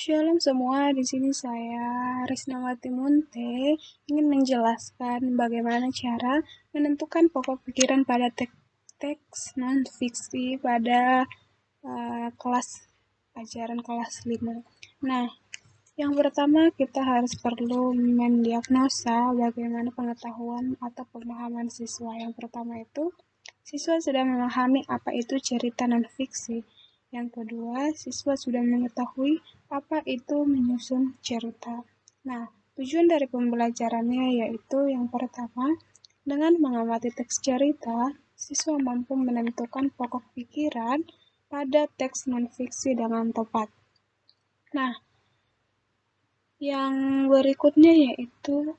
Shalom semua, di sini saya Risnawati Munte ingin menjelaskan bagaimana cara menentukan pokok pikiran pada teks non-fiksi pada kelas ajaran kelas 5. Nah, yang pertama kita harus perlu mendiagnosa bagaimana pengetahuan atau pemahaman siswa. Yang pertama itu, siswa sudah memahami apa itu cerita non-fiksi. Yang kedua, siswa sudah mengetahui apa itu menyusun cerita. Nah, tujuan dari pembelajarannya yaitu yang pertama, dengan mengamati teks cerita, siswa mampu menentukan pokok pikiran pada teks non-fiksi dengan tepat. Nah, yang berikutnya yaitu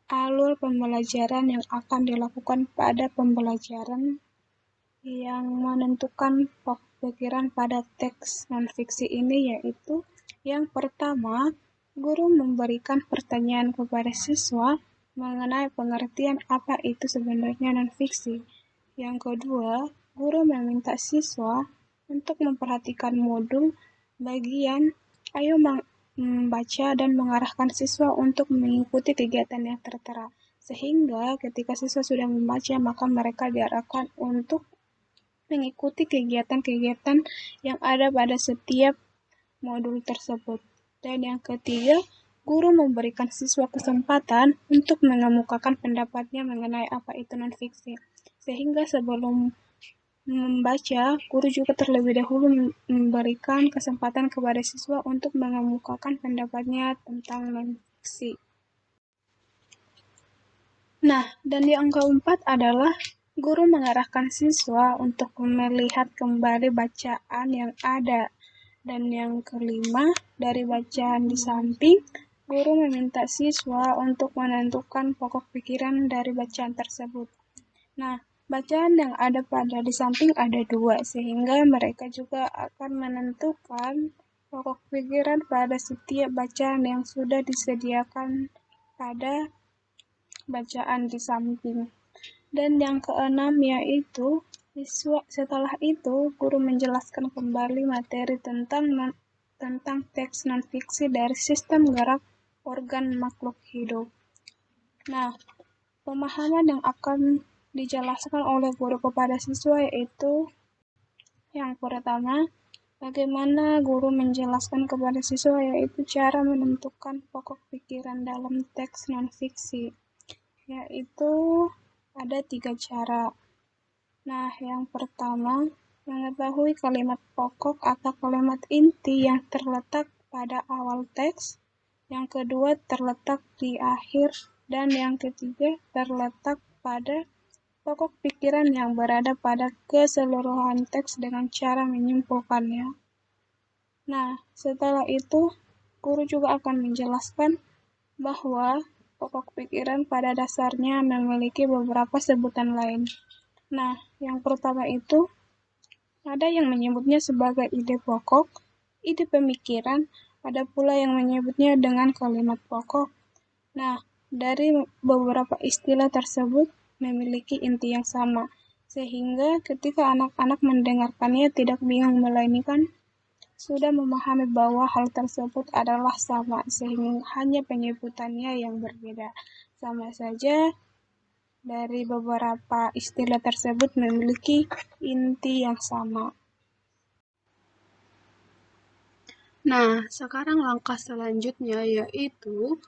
alur pembelajaran yang akan dilakukan pada pembelajaran yang menentukan pokok pikiran pada teks non-fiksi ini yaitu yang pertama, guru memberikan pertanyaan kepada siswa mengenai pengertian apa itu sebenarnya non-fiksi. Yang kedua, guru meminta siswa untuk memperhatikan modul bagian ayo membaca dan mengarahkan siswa untuk mengikuti kegiatan yang tertera. Sehingga ketika siswa sudah membaca, maka mereka diarahkan untuk mengikuti kegiatan-kegiatan yang ada pada setiap modul tersebut. Dan yang ketiga, guru memberikan siswa kesempatan untuk mengemukakan pendapatnya mengenai apa itu non-fiksi. Sehingga sebelum membaca, guru juga terlebih dahulu memberikan kesempatan kepada siswa untuk mengemukakan pendapatnya tentang non-fiksi. Nah, dan yang keempat adalah guru mengarahkan siswa untuk melihat kembali bacaan yang ada. Dan yang kelima, dari bacaan di samping, guru meminta siswa untuk menentukan pokok pikiran dari bacaan tersebut. Nah, bacaan yang ada pada di samping ada dua, sehingga mereka juga akan menentukan pokok pikiran pada setiap bacaan yang sudah disediakan pada bacaan di samping. Dan yang keenam yaitu setelah itu guru menjelaskan kembali materi tentang teks non-fiksi dari sistem gerak organ makhluk hidup. Nah, pemahaman yang akan dijelaskan oleh guru kepada siswa yaitu yang pertama, bagaimana guru menjelaskan kepada siswa yaitu cara menentukan pokok pikiran dalam teks non-fiksi, yaitu ada 3 cara. Nah, yang pertama, mengetahui kalimat pokok atau kalimat inti yang terletak pada awal teks. Yang kedua, terletak di akhir. Dan yang ketiga, terletak pada pokok pikiran yang berada pada keseluruhan teks dengan cara menyimpulkannya. Nah, setelah itu, guru juga akan menjelaskan bahwa pokok pikiran pada dasarnya memiliki beberapa sebutan lain. Nah, yang pertama itu ada yang menyebutnya sebagai ide pokok, ide pemikiran, ada pula yang menyebutnya dengan kalimat pokok. Nah, dari beberapa istilah tersebut memiliki inti yang sama, sehingga ketika anak-anak mendengarkannya tidak bingung melainkan sudah memahami bahwa hal tersebut adalah sama, sehingga hanya penyebutannya yang berbeda. Sama saja dari beberapa istilah tersebut memiliki inti yang sama. Nah, sekarang langkah selanjutnya yaitu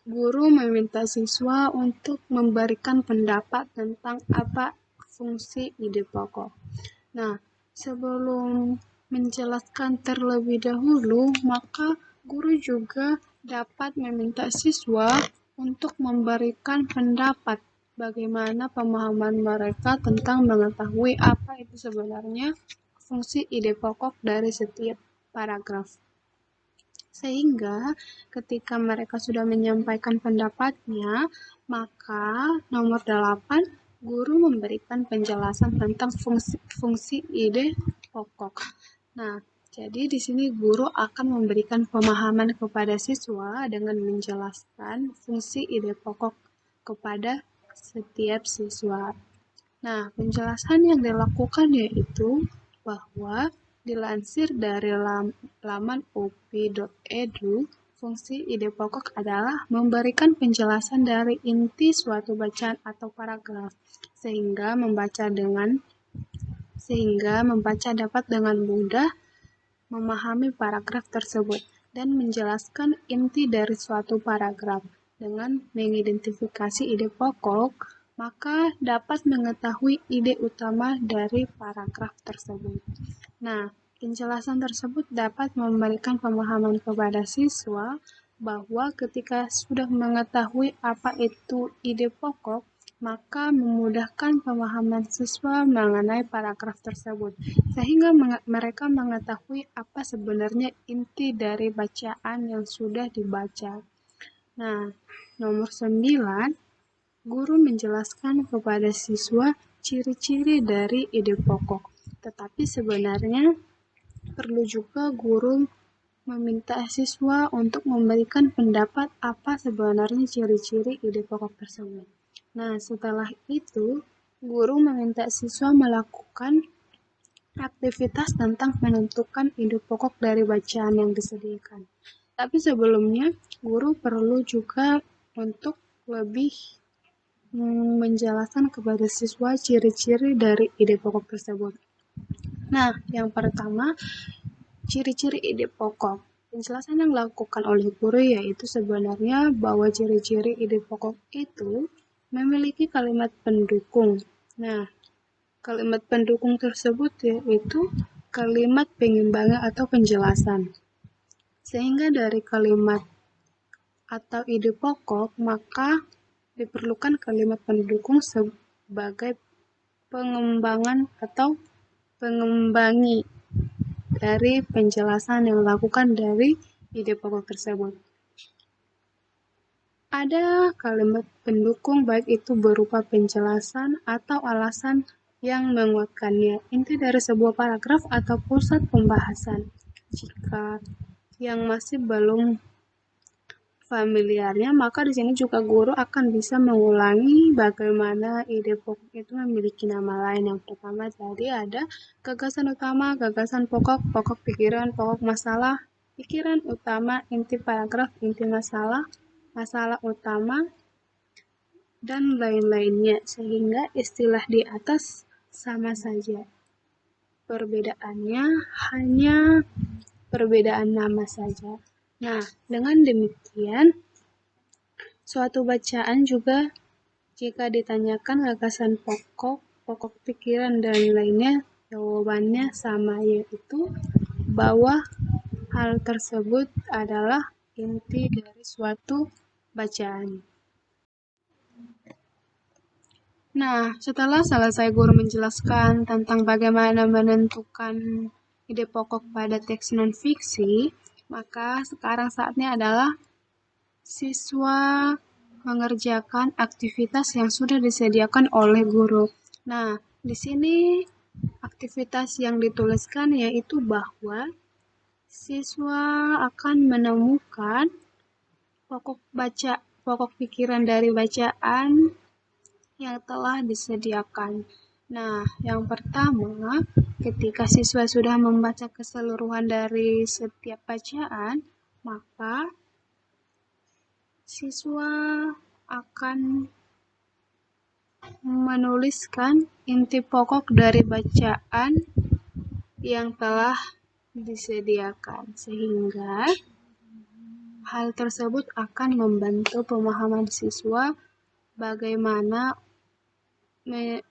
guru meminta siswa untuk memberikan pendapat tentang apa fungsi ide pokok. Nah, sebelum menjelaskan terlebih dahulu, maka guru juga dapat meminta siswa untuk memberikan pendapat bagaimana pemahaman mereka tentang mengetahui apa itu sebenarnya fungsi ide pokok dari setiap paragraf. Sehingga ketika mereka sudah menyampaikan pendapatnya, maka nomor 8, guru memberikan penjelasan tentang fungsi ide pokok. Nah, jadi di sini guru akan memberikan pemahaman kepada siswa dengan menjelaskan fungsi ide pokok kepada setiap siswa. Nah, penjelasan yang dilakukan yaitu bahwa Dilansir dari laman upi.edu, fungsi ide pokok adalah memberikan penjelasan dari inti suatu bacaan atau paragraf, sehingga membaca dapat dengan mudah memahami paragraf tersebut dan menjelaskan inti dari suatu paragraf. Dengan mengidentifikasi ide pokok, maka dapat mengetahui ide utama dari paragraf tersebut. Nah, penjelasan tersebut dapat memberikan pemahaman kepada siswa bahwa ketika sudah mengetahui apa itu ide pokok, maka memudahkan pemahaman siswa mengenai paragraf tersebut, sehingga mereka mengetahui apa sebenarnya inti dari bacaan yang sudah dibaca. Nah, nomor 9, guru menjelaskan kepada siswa ciri-ciri dari ide pokok. Tetapi sebenarnya perlu juga guru meminta siswa untuk memberikan pendapat apa sebenarnya ciri-ciri ide pokok tersebut. Nah, setelah itu, guru meminta siswa melakukan aktivitas tentang menentukan ide pokok dari bacaan yang disediakan. Tapi sebelumnya, guru perlu juga untuk lebih menjelaskan kepada siswa ciri-ciri dari ide pokok tersebut. Nah, yang pertama, ciri-ciri ide pokok. Penjelasan yang dilakukan oleh guru yaitu sebenarnya bahwa ciri-ciri ide pokok itu memiliki kalimat pendukung. Nah, kalimat pendukung tersebut yaitu kalimat pengimbangan atau penjelasan. Sehingga dari kalimat atau ide pokok, maka diperlukan kalimat pendukung sebagai pengembangan atau pengembangi dari penjelasan yang dilakukan dari ide pokok tersebut. Ada kalimat pendukung baik itu berupa penjelasan atau alasan yang menguatkannya, inti dari sebuah paragraf atau pusat pembahasan. Jika yang masih belum familiarnya, maka di sini juga guru akan bisa mengulangi bagaimana ide pokok itu memiliki nama lain. Yang pertama tadi ada gagasan utama, gagasan pokok, pokok pikiran, pokok masalah, pikiran utama, inti paragraf, inti masalah, masalah utama, dan lain-lainnya, sehingga istilah di atas sama saja. Perbedaannya hanya perbedaan nama saja. Nah, dengan demikian, suatu bacaan juga jika ditanyakan gagasan pokok, pokok pikiran, dan lainnya, jawabannya sama, yaitu bahwa hal tersebut adalah inti dari suatu bacaan. Nah, setelah selesai guru menjelaskan tentang bagaimana menentukan ide pokok pada teks non-fiksi, maka sekarang saatnya adalah siswa mengerjakan aktivitas yang sudah disediakan oleh guru. Nah, di sini aktivitas yang dituliskan yaitu bahwa siswa akan menemukan pokok pikiran dari bacaan yang telah disediakan. Nah, yang pertama, ketika siswa sudah membaca keseluruhan dari setiap bacaan, maka siswa akan menuliskan inti pokok dari bacaan yang telah disediakan, sehingga hal tersebut akan membantu pemahaman siswa bagaimana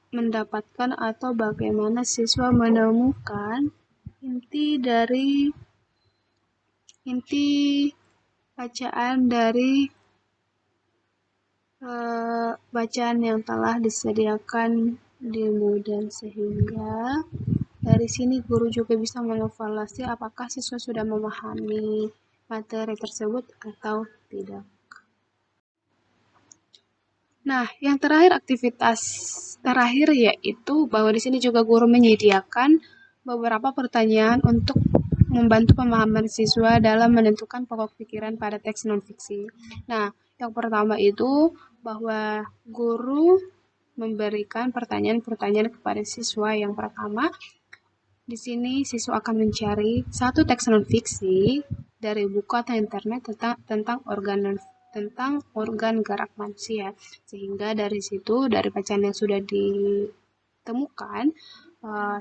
mendapatkan atau bagaimana siswa menemukan inti bacaan dari bacaan yang telah disediakan di model, sehingga dari sini guru juga bisa mengevaluasi apakah siswa sudah memahami materi tersebut atau tidak. Nah, yang terakhir, aktivitas terakhir yaitu bahwa di sini juga guru menyediakan beberapa pertanyaan untuk membantu pemahaman siswa dalam menentukan pokok pikiran pada teks non-fiksi. Nah, yang pertama itu bahwa guru memberikan pertanyaan-pertanyaan kepada siswa. Yang pertama, Di sini siswa akan mencari satu teks non fiksi dari buku atau internet tentang organ gerak manusia. Sehingga dari situ, dari bacaan yang sudah ditemukan,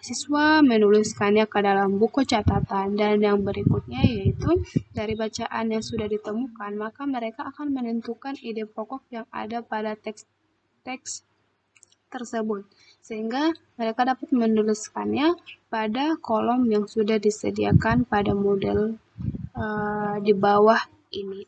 siswa menuliskannya ke dalam buku catatan. Dan yang berikutnya yaitu dari bacaan yang sudah ditemukan, maka mereka akan menentukan ide pokok yang ada pada teks tersebut, sehingga mereka dapat menuliskannya pada kolom yang sudah disediakan pada model di bawah ini.